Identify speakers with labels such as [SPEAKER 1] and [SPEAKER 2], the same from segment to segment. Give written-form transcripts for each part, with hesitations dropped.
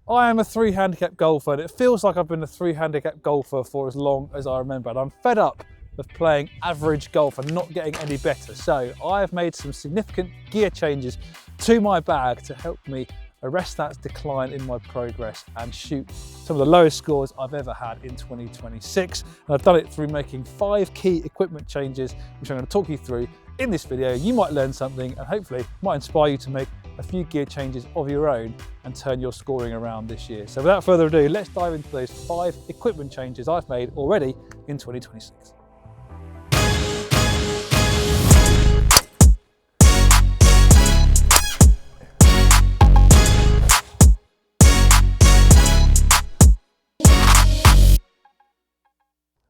[SPEAKER 1] I am a 3-handicap golfer, and it feels like I've been a 3-handicap golfer for as long as I remember, and I'm fed up of playing average golf and not getting any better. So I have made some significant gear changes to my bag to help me arrest that decline in my progress and shoot some of the lowest scores I've ever had in 2026. And I've done it through making 5 key equipment changes, which I'm going to talk you through in this video. You might learn something and hopefully might inspire you to make a few gear changes of your own and turn your scoring around this year. So without further ado, let's dive into those 5 equipment changes I've made already in 2026.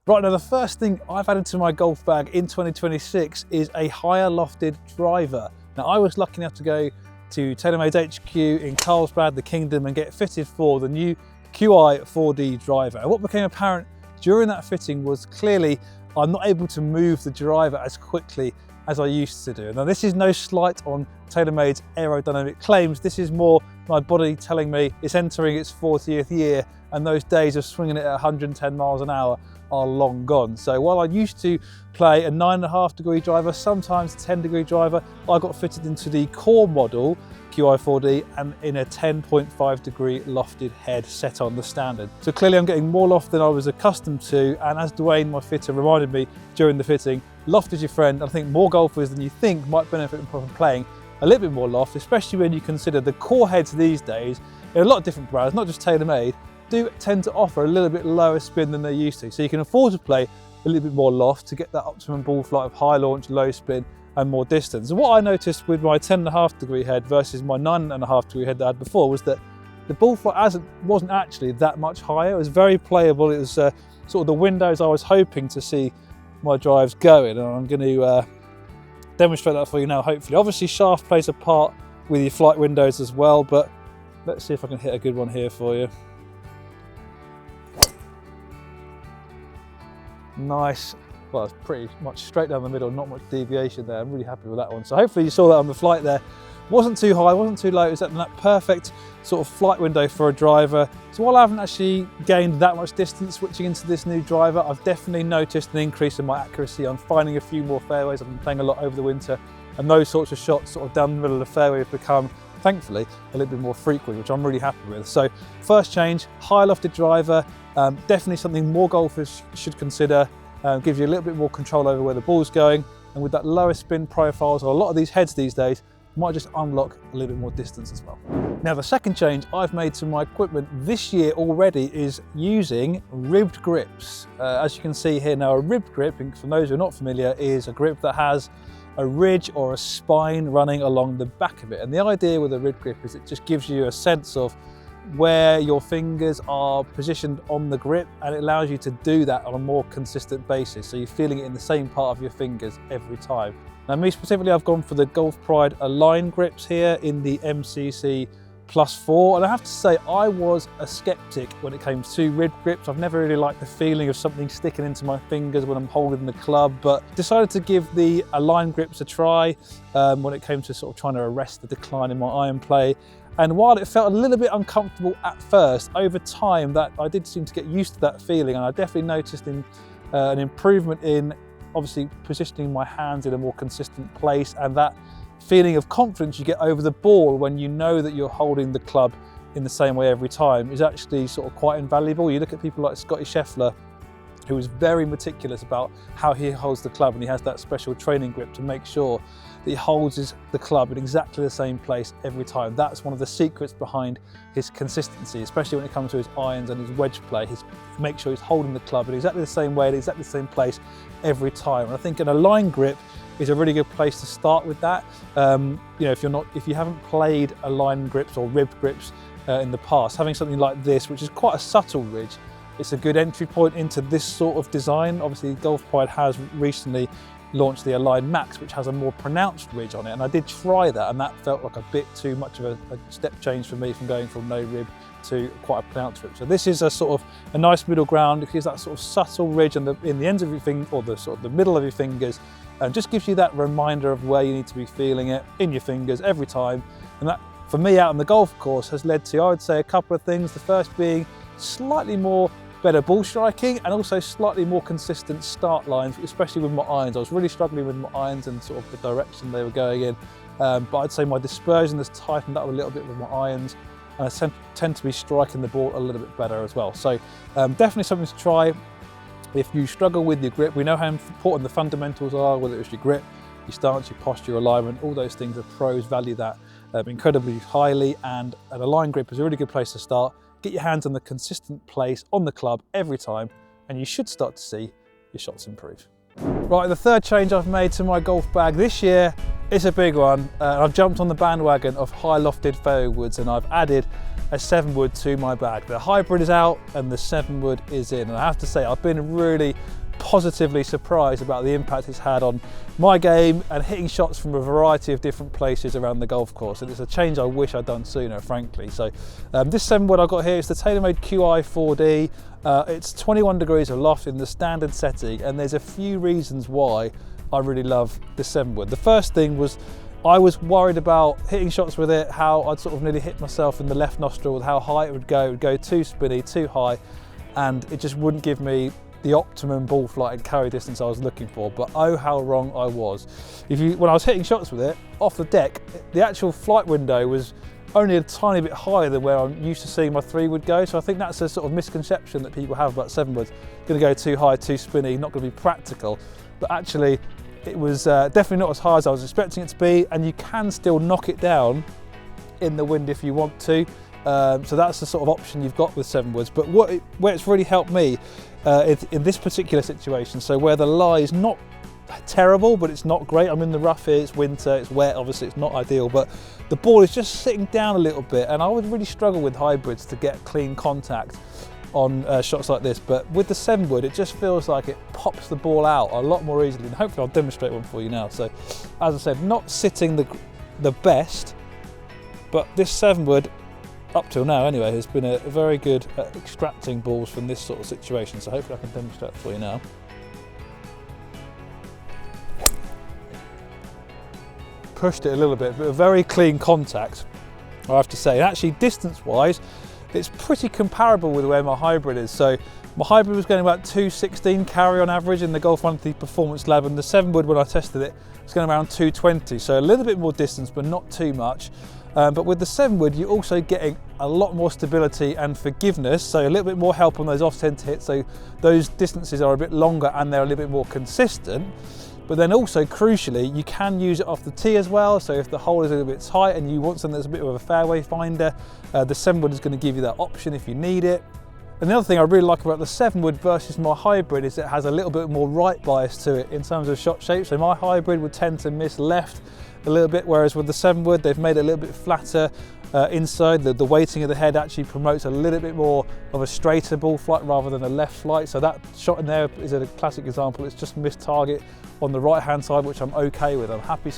[SPEAKER 1] Right, now the first thing I've added to my golf bag in 2026 is a higher-lofted driver. Now I was lucky enough to go to TaylorMade's HQ in Carlsbad, the Kingdom, and get fitted for the new QI 4D driver. And what became apparent during that fitting was clearly I'm not able to move the driver as quickly as I used to do. Now this is no slight on TaylorMade's aerodynamic claims, this is more my body telling me it's entering its 40th year and those days of swinging it at 110 miles an hour are long gone. So while I used to play a 9.5 degree driver, sometimes a 10 degree driver, I got fitted into the core model QI 4D and in a 10.5 degree lofted head set on the standard. So clearly I'm getting more loft than I was accustomed to, and as Dwayne, my fitter, reminded me during the fitting, loft is your friend. I think more golfers than you think might benefit from playing a little bit more loft, especially when you consider the core heads these days, in a lot of different brands, not just TaylorMade, do tend to offer a little bit lower spin than they used to. So you can afford to play a little bit more loft to get that optimum ball flight of high launch, low spin and more distance. And what I noticed with my 10.5 degree head versus my 9.5 degree head that I had before was that the ball flight wasn't actually that much higher. It was very playable. It was sort of the windows I was hoping to see my drives going, and I'm going to demonstrate that for you now, hopefully. Obviously shaft plays a part with your flight windows as well, but let's see if I can hit a good one here for you. Nice. Well, it's pretty much straight down the middle, not much deviation there. I'm really happy with that one. So hopefully you saw that on the flight there. Wasn't too high, wasn't too low. It was at that perfect sort of flight window for a driver. So while I haven't actually gained that much distance switching into this new driver, I've definitely noticed an increase in my accuracy. I'm finding a few more fairways. I've been playing a lot over the winter, and those sorts of shots sort of down the middle of the fairway have become, thankfully, a little bit more frequent, which I'm really happy with. So first change, high lofted driver, definitely something more golfers should consider. Gives you a little bit more control over where the ball's going, and with that lower spin profile, so a lot of these heads these days might just unlock a little bit more distance as well. Now the second change I've made to my equipment this year already is using ribbed grips. As you can see here now, a ribbed grip, for those who are not familiar, is a grip that has a ridge or a spine running along the back of it. And the idea with a ribbed grip is it just gives you a sense of where your fingers are positioned on the grip, and it allows you to do that on a more consistent basis. So you're feeling it in the same part of your fingers every time. Now me specifically, I've gone for the Golf Pride Align grips here in the MCC +4, and I have to say I was a skeptic when it came to ribbed grips. I've never really liked the feeling of something sticking into my fingers when I'm holding the club, but decided to give the Align grips a try when it came to sort of trying to arrest the decline in my iron play. And while it felt a little bit uncomfortable at first, over time that I did seem to get used to that feeling, and I definitely noticed an improvement in obviously positioning my hands in a more consistent place, and that feeling of confidence you get over the ball when you know that you're holding the club in the same way every time is actually sort of quite invaluable. You look at people like Scotty Scheffler, who is very meticulous about how he holds the club, and he has that special training grip to make sure that he holds the club in exactly the same place every time. That's one of the secrets behind his consistency, especially when it comes to his irons and his wedge play. He's make sure he's holding the club in exactly the same way, in exactly the same place every time. And I think an Align grip is a really good place to start with that. You know, if you haven't played Align grips or ribbed grips in the past, having something like this, which is quite a subtle ridge, it's a good entry point into this sort of design. Obviously, Golf Pride has recently launched the Align Max, which has a more pronounced ridge on it, and I did try that, and that felt like a bit too much of a step change for me from going from no rib to quite a pronounced rib. So this is a sort of a nice middle ground. It gives that sort of subtle ridge in the ends of your finger, or the sort of the middle of your fingers, and just gives you that reminder of where you need to be feeling it in your fingers every time, and that for me out on the golf course has led to, I would say, a couple of things. The first being slightly more better ball striking and also slightly more consistent start lines, especially with my irons. I was really struggling with my irons and sort of the direction they were going in. But I'd say my dispersion has tightened up a little bit with my irons, and I tend to be striking the ball a little bit better as well. So definitely something to try. If you struggle with your grip, we know how important the fundamentals are, whether it's your grip, your stance, your posture, your alignment, all those things. The pros value that incredibly highly, and an aligned grip is a really good place to start. Get your hands on the consistent place on the club every time, and you should start to see your shots improve. Right, the third change I've made to my golf bag this year is a big one. I've jumped on the bandwagon of high-lofted fairway woods, and I've added a 7-wood to my bag. The hybrid is out and the 7-wood is in, and I have to say I've been really positively surprised about the impact it's had on my game and hitting shots from a variety of different places around the golf course. And it's a change I wish I'd done sooner, frankly. So this 7-wood I've got here is the TaylorMade QI 4D. It's 21 degrees of loft in the standard setting, and there's a few reasons why I really love the 7-wood. The first thing was I was worried about hitting shots with it, how I'd sort of nearly hit myself in the left nostril with how high it would go. It would go too spinny, too high, and it just wouldn't give me the optimum ball flight and carry distance I was looking for. But oh, how wrong I was. When I was hitting shots with it off the deck, the actual flight window was only a tiny bit higher than where I'm used to seeing my 3-wood go. So I think that's a sort of misconception that people have about 7-woods. Going to go too high, too spinny, not going to be practical. But actually, it was definitely not as high as I was expecting it to be, and you can still knock it down in the wind if you want to. So that's the sort of option you've got with 7-woods. But where it's really helped me in this particular situation, so where the lie is not terrible, but it's not great. I'm in the rough here, it's winter, it's wet, obviously it's not ideal, but the ball is just sitting down a little bit, and I would really struggle with hybrids to get clean contact on shots like this. But with the 7-wood, it just feels like it pops the ball out a lot more easily, and hopefully I'll demonstrate one for you now. So as I said, not sitting the best, but this 7-wood, up till now anyway, has been a very good at extracting balls from this sort of situation. So hopefully I can demonstrate it for you now. Pushed it a little bit, but a very clean contact, I have to say. And actually, distance-wise, it's pretty comparable with where my hybrid is. So my hybrid was going about 216 carry on average in the Golf Monthly Performance Lab, and the 7-wood, when I tested it, was going around 220. So a little bit more distance, but not too much. But with the 7-wood, you're also getting a lot more stability and forgiveness, so a little bit more help on those off-center hits, so those distances are a bit longer and they're a little bit more consistent. But then also, crucially, you can use it off the tee as well, so if the hole is a little bit tight and you want something that's a bit of a fairway finder, the 7-wood is going to give you that option if you need it. And the other thing I really like about the 7-wood versus my hybrid is it has a little bit more right bias to it in terms of shot shape. So my hybrid would tend to miss left a little bit, whereas with the 7-wood, they've made it a little bit flatter inside. The weighting of the head actually promotes a little bit more of a straighter ball flight rather than a left flight. So that shot in there is a classic example. It's just missed target on the right-hand side, which I'm okay with. I'm happy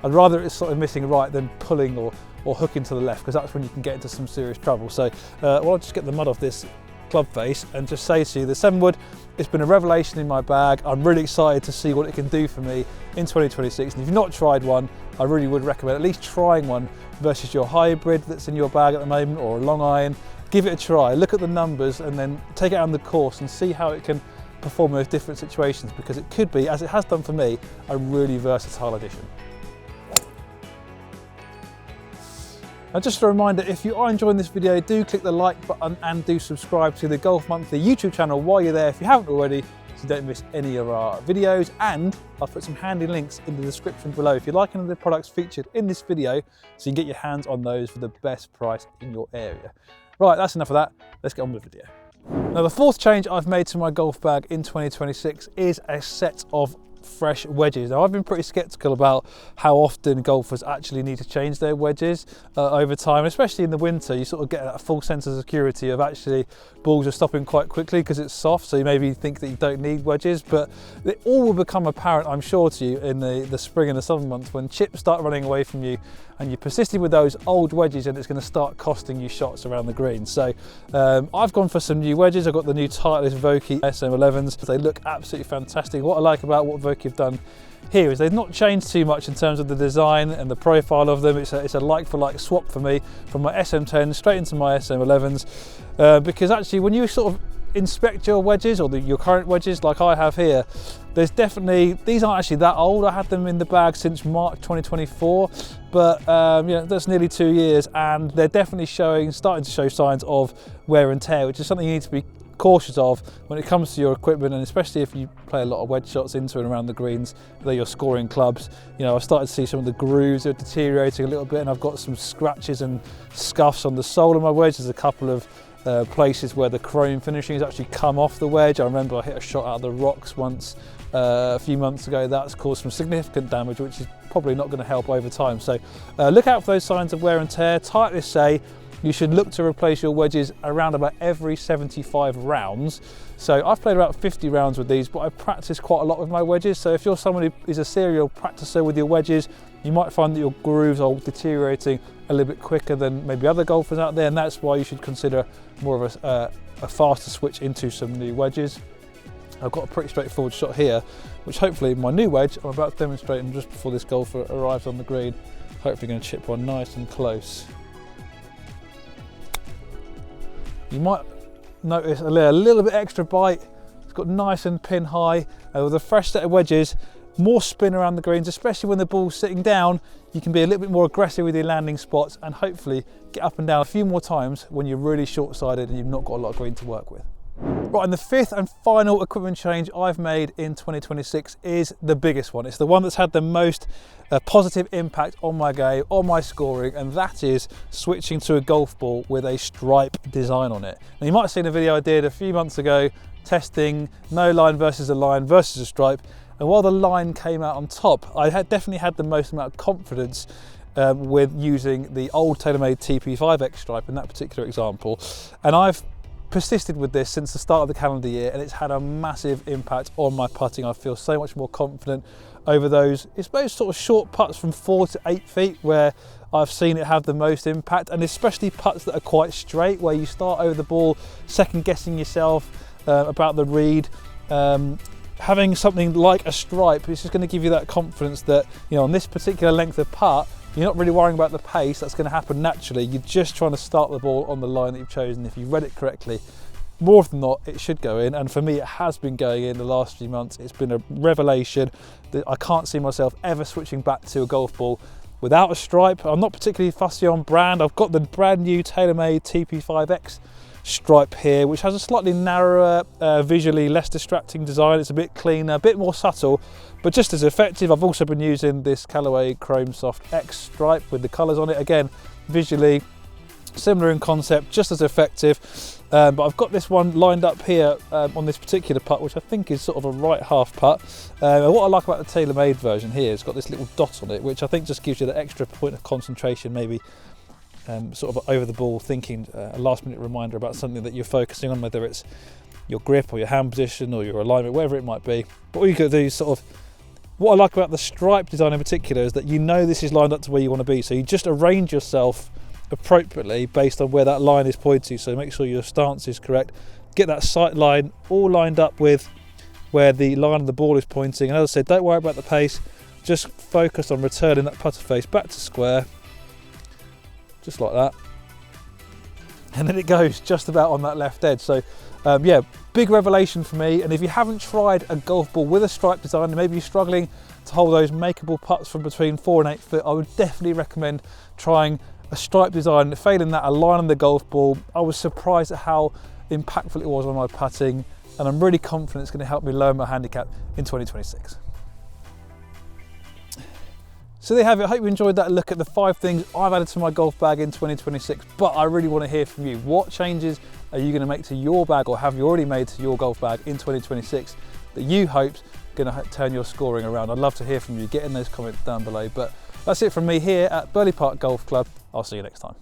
[SPEAKER 1] I'd rather it's sort of missing right than pulling or hooking to the left, because that's when you can get into some serious trouble. So I'll just get the mud off this club face and just say to you, the 7-wood, it's been a revelation in my bag. I'm really excited to see what it can do for me in 2026. And if you've not tried one, I really would recommend at least trying one versus your hybrid that's in your bag at the moment, or a long iron. Give it a try, look at the numbers, and then take it on the course and see how it can perform in those different situations, because it could be, as it has done for me, a really versatile addition. And just a reminder, if you are enjoying this video, do click the like button and do subscribe to the Golf Monthly YouTube channel while you're there if you haven't already, so you don't miss any of our videos. And I'll put some handy links in the description below if you like any of the products featured in this video, so you can get your hands on those for the best price in your area. Right, that's enough of that. Let's get on with the video. Now, the fourth change I've made to my golf bag in 2026 is a set of fresh wedges. Now, I've been pretty skeptical about how often golfers actually need to change their wedges over time, especially in the winter. You sort of get a full sense of security of actually balls are stopping quite quickly because it's soft, so you maybe think that you don't need wedges, but it all will become apparent, I'm sure, to you in the spring and the summer months when chips start running away from you and you're persisting with those old wedges, and it's going to start costing you shots around the green. So I've gone for some new wedges. I've got the new Titleist Vokey SM11s. They look absolutely fantastic. What I like about what work you've done here is they've not changed too much in terms of the design and the profile of them. It's a like-for-like swap for me from my SM10 straight into my SM11s, because actually when you sort of inspect your wedges, or your current wedges like I have here, there's definitely, these aren't actually that old. I had them in the bag since March 2024, but you know, that's nearly 2 years, and they're definitely starting to show signs of wear and tear, which is something you need to be cautious of when it comes to your equipment, and especially if you play a lot of wedge shots into and around the greens, whether you're scoring clubs. You know, I've started to see some of the grooves are deteriorating a little bit, and I've got some scratches and scuffs on the sole of my wedge. There's a couple of places where the chrome finishing has actually come off the wedge. I remember I hit a shot out of the rocks once a few months ago. That's caused some significant damage, which is probably not going to help over time. So look out for those signs of wear and tear. Tightly say you should look to replace your wedges around about every 75 rounds. So I've played about 50 rounds with these, but I practice quite a lot with my wedges. So if you're someone who is a serial practicer with your wedges, you might find that your grooves are deteriorating a little bit quicker than maybe other golfers out there, and that's why you should consider more of a faster switch into some new wedges. I've got a pretty straightforward shot here, which hopefully my new wedge I'm about to demonstrate, and just before this golfer arrives on the green, hopefully going to chip one nice and close. You might notice a little bit extra bite. It's got nice and pin high, and with a fresh set of wedges, more spin around the greens, especially when the ball's sitting down. You can be a little bit more aggressive with your landing spots, and hopefully get up and down a few more times when you're really short-sided and you've not got a lot of green to work with. Right, and the fifth and final equipment change I've made in 2026 is the biggest one. It's the one that's had the most positive impact on my game, on my scoring, and that is switching to a golf ball with a stripe design on it. Now, you might have seen a video I did a few months ago testing no line versus a stripe, and while the line came out on top, I definitely had the most amount of confidence with using the old TaylorMade TP5X stripe in that particular example, and I've persisted with this since the start of the calendar year, and it's had a massive impact on my putting. I feel so much more confident over those, it's those sort of short putts from 4 to 8 feet where I've seen it have the most impact, and especially putts that are quite straight, where you start over the ball second guessing yourself about the read. Having something like a stripe is just going to give you that confidence that, you know, on this particular length of putt, you're not really worrying about the pace. That's going to happen naturally. You're just trying to start the ball on the line that you've chosen. If you read it correctly, more often than not, it should go in. And for me, it has been going in the last few months. It's been a revelation that I can't see myself ever switching back to a golf ball without a stripe. I'm not particularly fussy on brand. I've got the brand new TaylorMade TP5X stripe here, which has a slightly narrower, visually less distracting design. It's a bit cleaner, a bit more subtle, but just as effective. I've also been using this Callaway Chrome Soft X stripe with the colours on it. Again, visually similar in concept, just as effective. But I've got this one lined up here on this particular putt, which I think is sort of a right half putt. What I like about the TaylorMade version here, it's got this little dot on it, which I think just gives you that extra point of concentration, maybe sort of over the ball thinking, a last minute reminder about something that you're focusing on, whether it's your grip or your hand position or your alignment, whatever it might be. But all you got to do is sort of, what I like about the stripe design in particular is that you know this is lined up to where you want to be, so you just arrange yourself appropriately based on where that line is pointing. So make sure your stance is correct, get that sight line all lined up with where the line of the ball is pointing, and as I said, don't worry about the pace, just focus on returning that putter face back to square, just like that, and then it goes just about on that left edge. So yeah, big revelation for me. And if you haven't tried a golf ball with a stripe design, and maybe you're struggling to hold those makeable putts from between 4 and 8 foot, I would definitely recommend trying a stripe design. Failing that, a line on the golf ball. I was surprised at how impactful it was on my putting, and I'm really confident it's going to help me lower my handicap in 2026. So there you have it. I hope you enjoyed that look at the 5 things I've added to my golf bag in 2026, but I really want to hear from you. What changes are you going to make to your bag, or have you already made to your golf bag in 2026 that you hope's going to turn your scoring around? I'd love to hear from you. Get in those comments down below. But that's it from me here at Burley Park Golf Club. I'll see you next time.